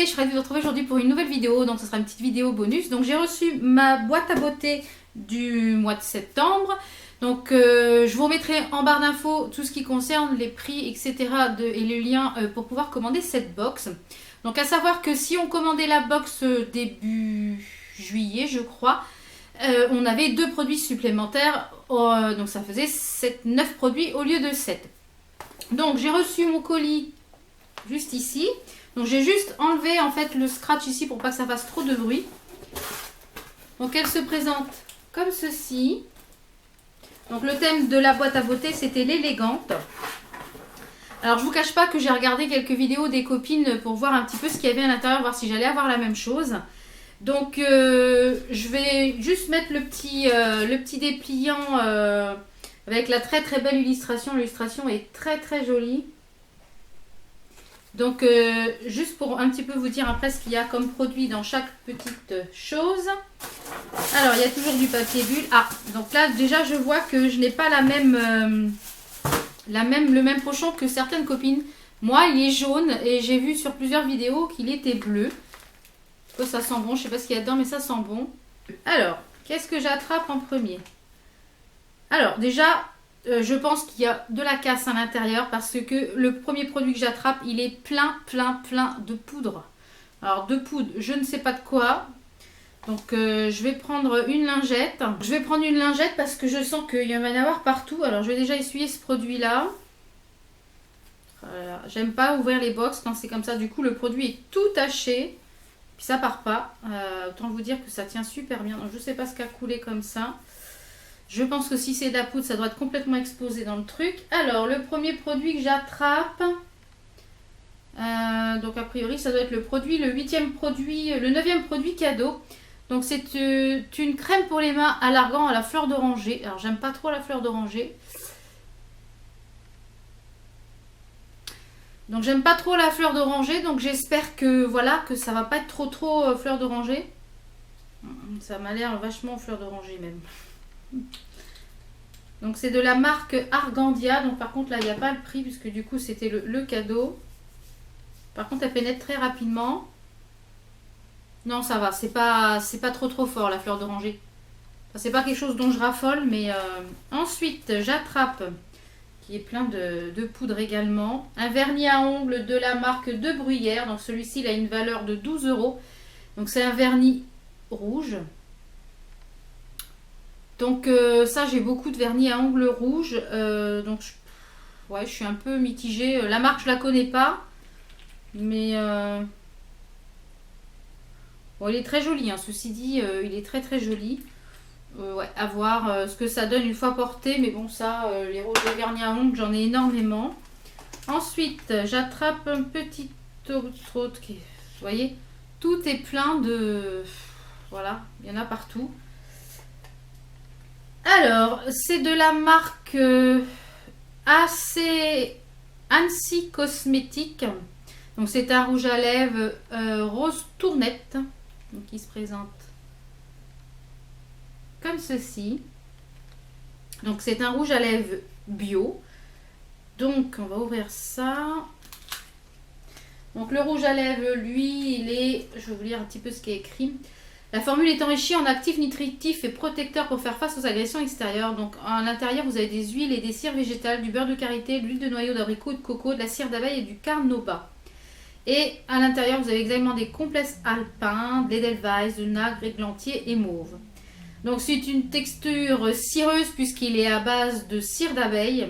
beauté, je suis ravie de vous retrouver aujourd'hui pour une nouvelle vidéo, donc ce sera une petite vidéo bonus. Donc j'ai reçu ma boîte à beauté du mois de septembre. Donc je vous remettrai en barre d'infos tout ce qui concerne les prix, etc. et le lien pour pouvoir commander cette box. Donc à savoir que si on commandait la box début juillet, je crois, on avait 2 produits supplémentaires. Donc ça faisait 9 produits au lieu de 7. Donc j'ai reçu mon colis juste ici. Donc j'ai juste enlevé en fait le scratch ici pour pas que ça fasse trop de bruit. Donc elle se présente comme ceci. Donc le thème de la boîte à beauté c'était l'élégante. Alors je vous cache pas que j'ai regardé quelques vidéos des copines pour voir un petit peu ce qu'il y avait à l'intérieur, voir si j'allais avoir la même chose. Donc je vais juste mettre le petit dépliant avec la très très belle illustration. L'illustration est très très jolie. Donc juste pour un petit peu vous dire après ce qu'il y a comme produit dans chaque petite chose. Alors il y a toujours du papier bulle. Ah, donc là déjà je vois que je n'ai pas le même pochon que certaines copines. Moi il est jaune et j'ai vu sur plusieurs vidéos qu'il était bleu. Oh, ça sent bon, je sais pas ce qu'il y a dedans mais ça sent bon. Alors, qu'est-ce que j'attrape en premier? Alors déjà, je pense qu'il y a de la casse à l'intérieur parce que le premier produit que j'attrape, il est plein de poudre. Alors de poudre, je ne sais pas de quoi. Donc je vais prendre une lingette. Je vais prendre une lingette parce que je sens qu'il y en va y en avoir partout. Alors je vais déjà essuyer ce produit-là. Voilà. J'aime pas ouvrir les box quand c'est comme ça. Du coup, le produit est tout taché. Puis ça part pas. Autant vous dire que ça tient super bien. Donc je ne sais pas ce qu'a coulé comme ça. Je pense que si c'est de la poudre, ça doit être complètement exposé dans le truc. Alors, le premier produit que j'attrape, donc a priori, ça doit être le 8e produit, le 9e produit cadeau. Donc, c'est une crème pour les mains à l'argan à la fleur d'oranger. Alors, j'aime pas trop la fleur d'oranger. Donc, j'aime pas trop la fleur d'oranger. Donc, j'espère que, voilà, que ça va pas être trop fleur d'oranger. Ça m'a l'air vachement fleur d'oranger même. Donc c'est de la marque Argandia. Donc par contre là il n'y a pas le prix puisque du coup c'était le cadeau. Par contre elle pénètre très rapidement. Non ça va, c'est pas trop fort la fleur d'oranger. Enfin, c'est pas quelque chose dont je raffole mais ensuite j'attrape, qui est plein de poudre également, un vernis à ongles de la marque De Bruyère. Donc celui-ci il a une valeur de 12 €. Donc c'est un vernis rouge. Donc ça j'ai beaucoup de vernis à ongles rouges, donc je suis un peu mitigée. La marque je la connais pas, mais bon, il est très joli, hein. Ceci dit il est très joli. Ouais, à voir ce que ça donne une fois porté, mais bon ça les vernis à ongles j'en ai énormément. Ensuite j'attrape un petit autre qui, vous voyez, tout est plein de, voilà, il y en a partout. Alors, c'est de la marque Annecy Cosmétique. Donc, c'est un rouge à lèvres rose tournette. Donc, il se présente comme ceci. Donc, c'est un rouge à lèvres bio. Donc, on va ouvrir ça. Donc, le rouge à lèvres, lui, il est... Je vais vous lire un petit peu ce qui est écrit. La formule est enrichie en actifs nutritifs et protecteurs pour faire face aux agressions extérieures. Donc à l'intérieur, vous avez des huiles et des cires végétales, du beurre de karité, de l'huile de noyau d'abricot, de coco, de la cire d'abeille et du carnauba. Et à l'intérieur, vous avez également des complexes alpins, de l'Edelweiss, de nacre, églantier et mauve. Donc c'est une texture cireuse puisqu'il est à base de cire d'abeille.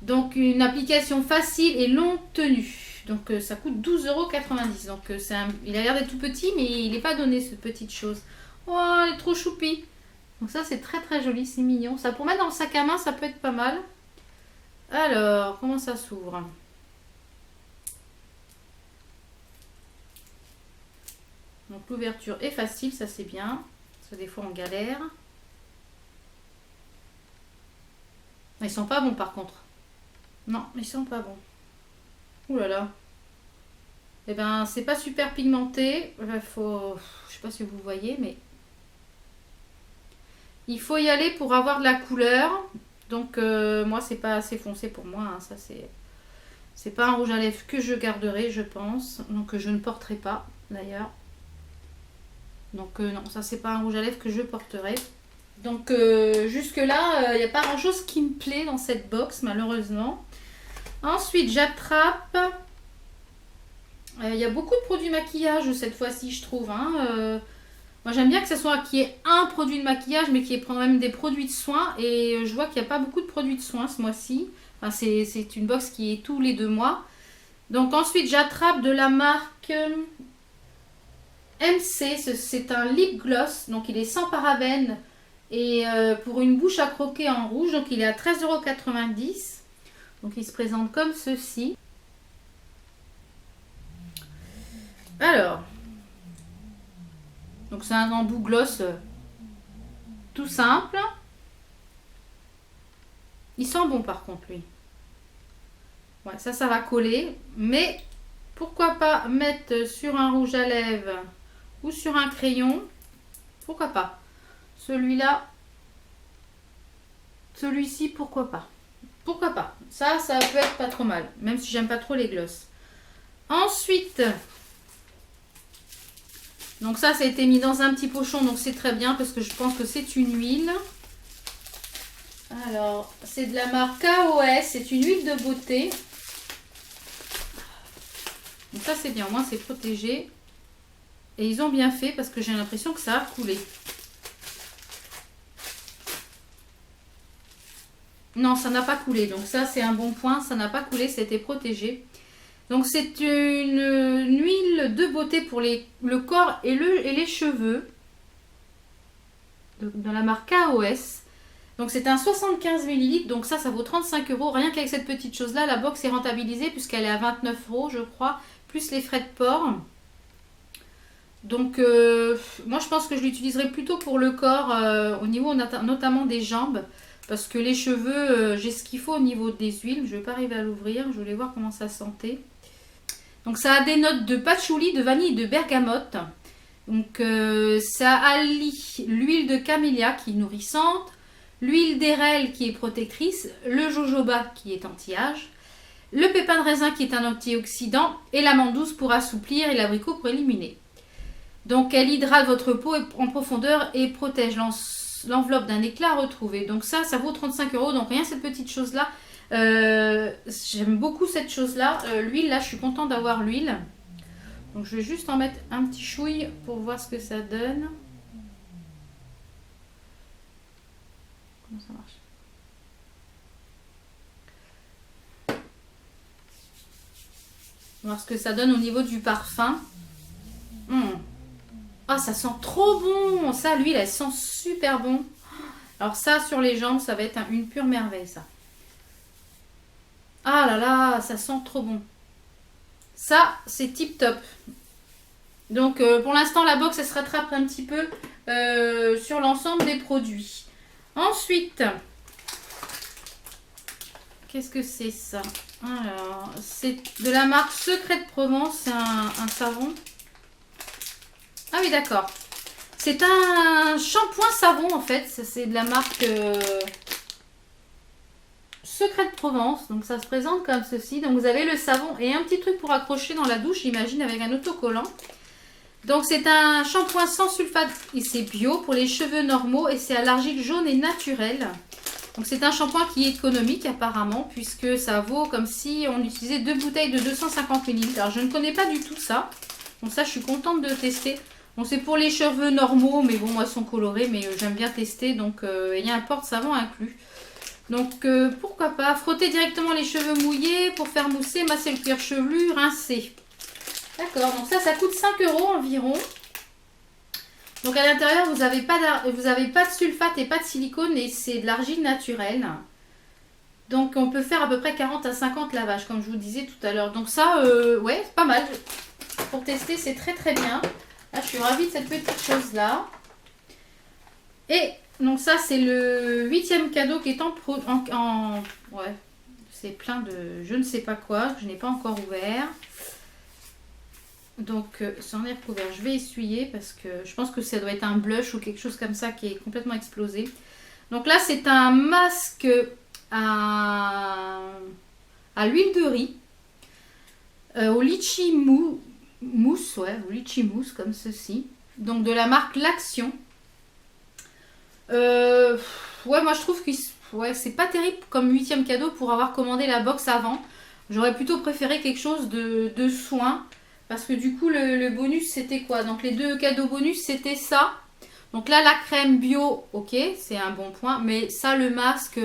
Donc une application facile et longue tenue. Donc ça coûte 12,90 €. Donc il a l'air d'être tout petit, mais il n'est pas donné cette petite chose. Oh, elle est trop choupie. Donc ça c'est très joli, c'est mignon. Ça pour mettre dans le sac à main, ça peut être pas mal. Alors, comment ça s'ouvre? Donc l'ouverture est facile, ça c'est bien. Parce que des fois on galère. Ils sont pas bons par contre. Non, ils sont pas bons. Ouh là là. Eh ben, c'est pas super pigmenté. Je sais pas si vous voyez, mais il faut y aller pour avoir de la couleur. Donc moi, c'est pas assez foncé pour moi. Hein. Ça, C'est pas un rouge à lèvres que je garderai, je pense. Donc je ne porterai pas d'ailleurs. Donc non, ça c'est pas un rouge à lèvres que je porterai. Donc jusque là, il n'y a pas grand chose qui me plaît dans cette box malheureusement. Ensuite j'attrape. Il y a beaucoup de produits maquillage cette fois-ci je trouve. Hein. Moi j'aime bien que ce soit qu'il y ait un produit de maquillage mais qu'il y ait quand même des produits de soins. Et je vois qu'il n'y a pas beaucoup de produits de soins ce mois-ci. Enfin, c'est une box qui est tous les 2 mois. Donc ensuite j'attrape de la marque MC. C'est un lip gloss. Donc il est sans parabènes. Et pour une bouche à croquer en rouge. Donc il est à 13,90 €. Donc il se présente comme ceci. Alors. Donc c'est un embout gloss tout simple. Il sent bon par contre lui. Ouais, ça va coller. Mais pourquoi pas mettre sur un rouge à lèvres ou sur un crayon. Pourquoi pas. Celui-là. Celui-ci, pourquoi pas. Pourquoi pas. Ça peut être pas trop mal. Même si j'aime pas trop les gloss. Ensuite. Donc ça a été mis dans un petit pochon. Donc c'est très bien parce que je pense que c'est une huile. Alors, c'est de la marque KOS. C'est une huile de beauté. Donc ça c'est bien, au moins c'est protégé. Et ils ont bien fait parce que j'ai l'impression que ça a coulé. Non, ça n'a pas coulé. Donc ça c'est un bon point, ça n'a pas coulé, c'était protégé. Donc c'est une huile de beauté pour le corps et les cheveux. De la marque KOS. Donc c'est un 75 ml. Donc ça vaut 35 €. Rien qu'avec cette petite chose là, la box est rentabilisée puisqu'elle est à 29 € je crois. Plus les frais de port. Donc moi je pense que je l'utiliserai plutôt pour le corps au niveau notamment des jambes. Parce que les cheveux, j'ai ce qu'il faut au niveau des huiles. Je ne vais pas arriver à l'ouvrir. Je voulais voir comment ça sentait. Donc ça a des notes de patchouli, de vanille et de bergamote. Donc ça allie l'huile de camélia qui est nourrissante. L'huile d'érel qui est protectrice. Le jojoba qui est anti-âge. Le pépin de raisin qui est un antioxydant et l'amande douce pour assouplir et l'abricot pour éliminer. Donc elle hydrate votre peau en profondeur et protège l'enveloppe d'un éclat retrouvé. Donc ça vaut 35 €. Donc rien cette petite chose là. J'aime beaucoup cette chose là. L'huile là, je suis contente d'avoir l'huile. Donc je vais juste en mettre un petit chouille pour voir ce que ça donne. Comment ça marche ? Voir ce que ça donne au niveau du parfum. Ah, ça sent trop bon. Ça, l'huile, elle sent super bon. Alors ça, sur les jambes, ça va être une pure merveille, ça. Ah là là, ça sent trop bon. Ça, c'est tip top. Donc, pour l'instant, la box, elle se rattrape un petit peu sur l'ensemble des produits. Ensuite, qu'est-ce que c'est ça? Alors, c'est de la marque Secret de Provence. C'est un savon. Ah oui, d'accord. C'est un shampoing savon, en fait. C'est de la marque Secret de Provence. Donc, ça se présente comme ceci. Donc, vous avez le savon et un petit truc pour accrocher dans la douche, j'imagine, avec un autocollant. Donc, c'est un shampoing sans sulfate et c'est bio pour les cheveux normaux. Et c'est à l'argile jaune et naturelle. Donc, c'est un shampoing qui est économique, apparemment, puisque ça vaut comme si on utilisait 2 bouteilles de 250 ml. Alors, je ne connais pas du tout ça. Donc, ça, je suis contente de tester. Bon, c'est pour les cheveux normaux, mais bon, moi, ils sont colorés, mais j'aime bien tester. Donc, il y a un porte-savon inclus. Donc, pourquoi pas frotter directement les cheveux mouillés pour faire mousser, masser le cuir chevelu, rincer. D'accord, donc ça coûte 5 € environ. Donc, à l'intérieur, vous n'avez pas de sulfate et pas de silicone et c'est de l'argile naturelle. Donc, on peut faire à peu près 40 à 50 lavages, comme je vous disais tout à l'heure. Donc, ça, ouais, c'est pas mal. Pour tester, c'est très très bien. Là, je suis ravie de cette petite chose-là. Et donc ça, c'est le 8e cadeau qui est ouais, c'est plein de je ne sais pas quoi, que je n'ai pas encore ouvert. Donc, c'en est recouvert. Je vais essuyer parce que je pense que ça doit être un blush ou quelque chose comme ça qui est complètement explosé. Donc là, c'est un masque à l'huile de riz. au mousse, ouais, au litchi mousse comme ceci. Donc de la marque L'Action. Ouais, moi je trouve que ouais, c'est pas terrible comme 8e cadeau pour avoir commandé la box avant. J'aurais plutôt préféré quelque chose de soin. Parce que du coup, le bonus, c'était quoi? Donc les deux cadeaux bonus, c'était ça. Donc là, la crème bio, ok, c'est un bon point. Mais ça, le masque,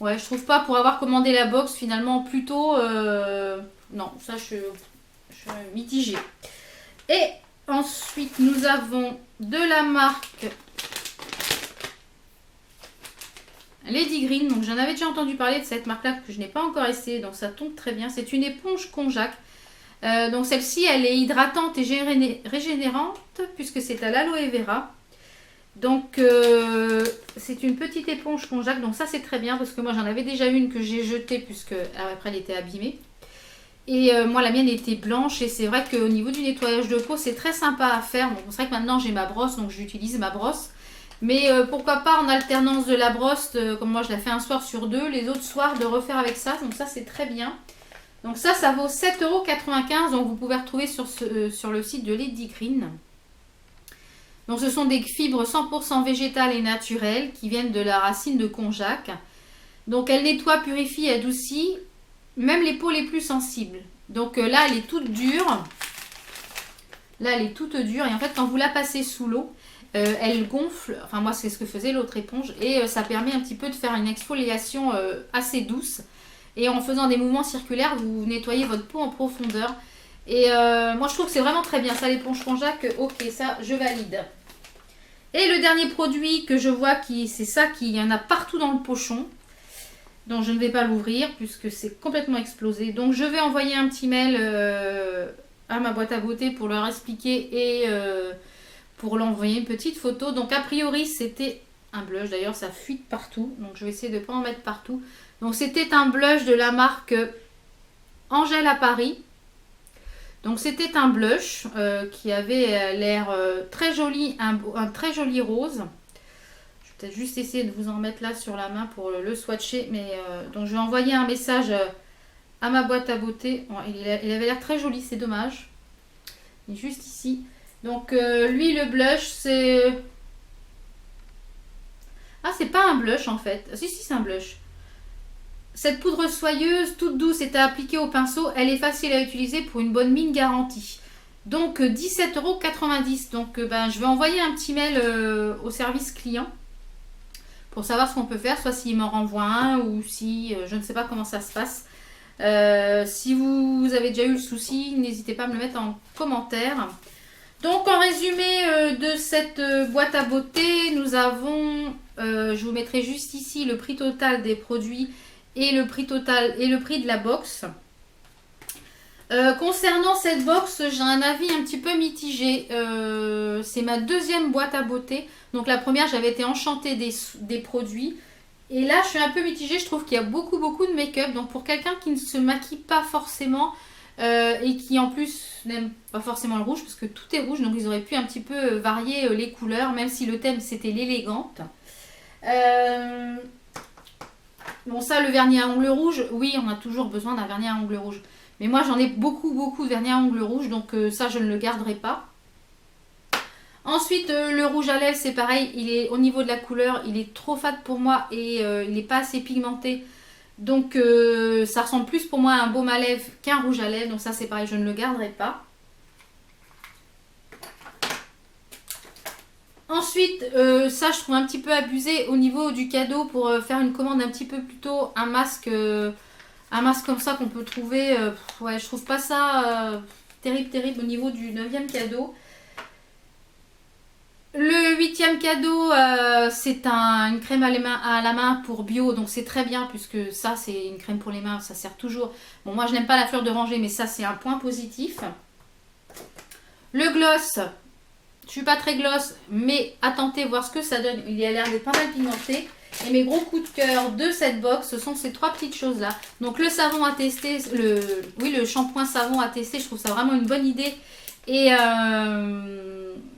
ouais, je trouve pas pour avoir commandé la box, finalement, plutôt... non, ça, je suis mitigée. Et ensuite, nous avons de la marque Lady Green. Donc j'en avais déjà entendu parler de cette marque-là que je n'ai pas encore essayé. Donc ça tombe très bien. C'est une éponge konjac. Donc celle-ci, elle est hydratante et régénérante puisque c'est à l'aloe vera. Donc c'est une petite éponge konjac. Donc ça c'est très bien parce que moi j'en avais déjà une que j'ai jetée puisque après elle était abîmée. Et moi la mienne était blanche et c'est vrai qu'au niveau du nettoyage de peau c'est très sympa à faire. Bon, c'est vrai que maintenant j'ai ma brosse donc j'utilise ma brosse. Mais pourquoi pas en alternance de la brosse, comme moi je la fais un soir sur deux, les autres soirs de refaire avec ça. Donc ça c'est très bien. Donc ça vaut 7,95 €. Donc vous pouvez retrouver sur le site de Lady Green. Donc ce sont des fibres 100% végétales et naturelles qui viennent de la racine de konjac. Donc elle nettoie, purifie, adoucit même les peaux les plus sensibles. Donc là elle est toute dure. Là elle est toute dure et en fait quand vous la passez sous l'eau, elle gonfle. Enfin moi c'est ce que faisait l'autre éponge et ça permet un petit peu de faire une exfoliation assez douce. Et en faisant des mouvements circulaires, vous nettoyez votre peau en profondeur. Et moi, je trouve que c'est vraiment très bien. Ça, l'éponge konjac, ok, ça, je valide. Et le dernier produit que je vois, c'est ça, qu'il y en a partout dans le pochon. Donc, je ne vais pas l'ouvrir puisque c'est complètement explosé. Donc, je vais envoyer un petit mail à ma boîte à beauté pour leur expliquer et pour l'envoyer une petite photo. Donc, a priori, c'était un blush. D'ailleurs, ça fuite partout. Donc, je vais essayer de ne pas en mettre partout. Donc c'était un blush de la marque Angèle à Paris. Donc c'était un blush qui avait l'air très joli, un très joli rose. Je vais peut-être juste essayer de vous en mettre là sur la main pour le swatcher. Mais donc je vais envoyer un message à ma boîte à beauté. Bon, il avait l'air très joli, c'est dommage. Il est juste ici. Donc lui le blush c'est... Ah c'est pas un blush en fait. Si c'est un blush. Cette poudre soyeuse, toute douce, est à appliquer au pinceau. Elle est facile à utiliser pour une bonne mine garantie. Donc 17,90 €. Donc je vais envoyer un petit mail au service client pour savoir ce qu'on peut faire. Soit s'il m'en renvoie un ou si je ne sais pas comment ça se passe. Si vous avez déjà eu le souci, n'hésitez pas à me le mettre en commentaire. Donc en résumé de cette boîte à beauté, nous avons, je vous mettrai juste ici le prix total des produits et le prix total et le prix de la box. Concernant cette box, j'ai un avis un petit peu mitigé. C'est ma deuxième boîte à beauté. Donc la première, j'avais été enchantée des produits. Et là, je suis un peu mitigée. Je trouve qu'il y a beaucoup de make-up. Donc pour quelqu'un qui ne se maquille pas forcément et qui en plus n'aime pas forcément le rouge, parce que tout est rouge, donc ils auraient pu un petit peu varier les couleurs, même si le thème c'était l'élégante. Bon ça, le vernis à ongles rouges, oui on a toujours besoin d'un vernis à ongles rouges. Mais moi j'en ai beaucoup de vernis à ongles rouges, donc ça je ne le garderai pas. Ensuite le rouge à lèvres c'est pareil, il est au niveau de la couleur, il est trop fade pour moi et il n'est pas assez pigmenté. Donc ça ressemble plus pour moi à un baume à lèvres qu'un rouge à lèvres, donc ça c'est pareil, je ne le garderai pas. Ensuite, ça je trouve un petit peu abusé au niveau du cadeau pour faire une commande un petit peu plus tôt, un masque comme ça qu'on peut trouver. Ouais, je trouve pas ça terrible au niveau du 9e cadeau. Le 8e cadeau, c'est une crème à la main pour bio, donc c'est très bien puisque ça c'est une crème pour les mains, ça sert toujours. Bon, moi je n'aime pas la fleur d'oranger, mais ça c'est un point positif. Le gloss. Je suis pas très gloss, mais à tenter voir ce que ça donne. Il a l'air d'être pas mal pigmenté. Et mes gros coups de cœur de cette box, ce sont ces trois petites choses là. Donc le savon à tester, le shampoing savon à tester, je trouve ça vraiment une bonne idée. Et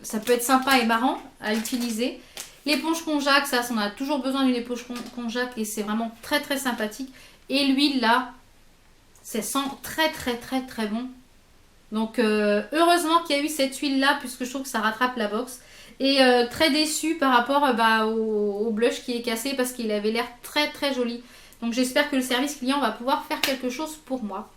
ça peut être sympa et marrant à utiliser. L'éponge konjac, ça on a toujours besoin d'une éponge konjac et c'est vraiment très sympathique. Et l'huile là, Ça sent très très très très bon. Donc heureusement qu'il y a eu cette huile là puisque je trouve que ça rattrape la box. Et très déçue par rapport au blush qui est cassé parce qu'il avait l'air très très joli. Donc j'espère que le service client va pouvoir faire quelque chose pour moi.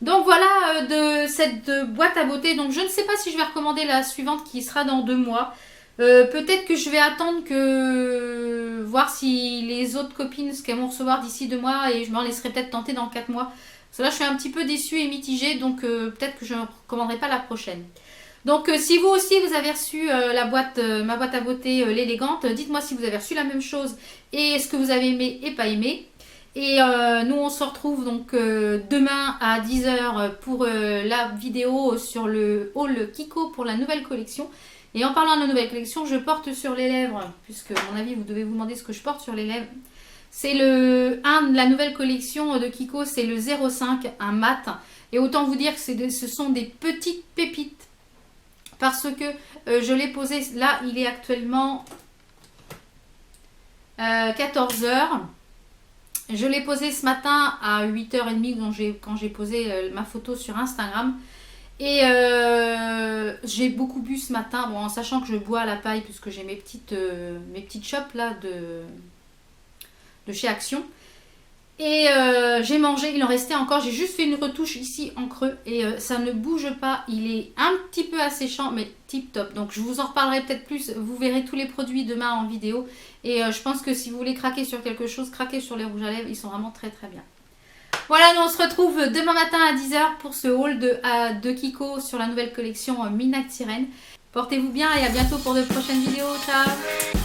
Donc voilà de cette boîte à beauté. Donc je ne sais pas si je vais recommander la suivante qui sera dans 2 mois. Peut-être que je vais attendre que voir si les autres copines ce qu'elles vont recevoir d'ici 2 mois et je m'en laisserai peut-être tenter dans 4 mois. Parce que là je suis un petit peu déçue et mitigée donc peut-être que je ne recommanderai pas la prochaine. Donc si vous aussi vous avez reçu ma boîte à beauté l'élégante, dites-moi si vous avez reçu la même chose et ce que vous avez aimé et pas aimé. Et nous on se retrouve donc demain à 10 h pour la vidéo sur le haul Kiko pour la nouvelle collection. Et en parlant de la nouvelle collection, je porte sur les lèvres, puisque à mon avis vous devez vous demander ce que je porte sur les lèvres. C'est la nouvelle collection de Kiko, c'est le 05, un mat. Et autant vous dire que ce sont des petites pépites. Parce que je l'ai posé, là il est actuellement 14 h. Je l'ai posé ce matin à 8h30 quand j'ai posé ma photo sur Instagram. Et j'ai beaucoup bu ce matin, bon, en sachant que je bois à la paille puisque j'ai mes petites chopes là de chez Action. Et j'ai mangé, il en restait encore, j'ai juste fait une retouche ici en creux et ça ne bouge pas, il est un petit peu asséchant mais tip top. Donc je vous en reparlerai peut-être plus, vous verrez tous les produits demain en vidéo. Et je pense que si vous voulez craquer sur quelque chose, craquez sur les rouges à lèvres, ils sont vraiment très très bien. Voilà, nous on se retrouve demain matin à 10 h pour ce haul de Kiko sur la nouvelle collection Midnight Sirène. Portez-vous bien et à bientôt pour de prochaines vidéos. Ciao!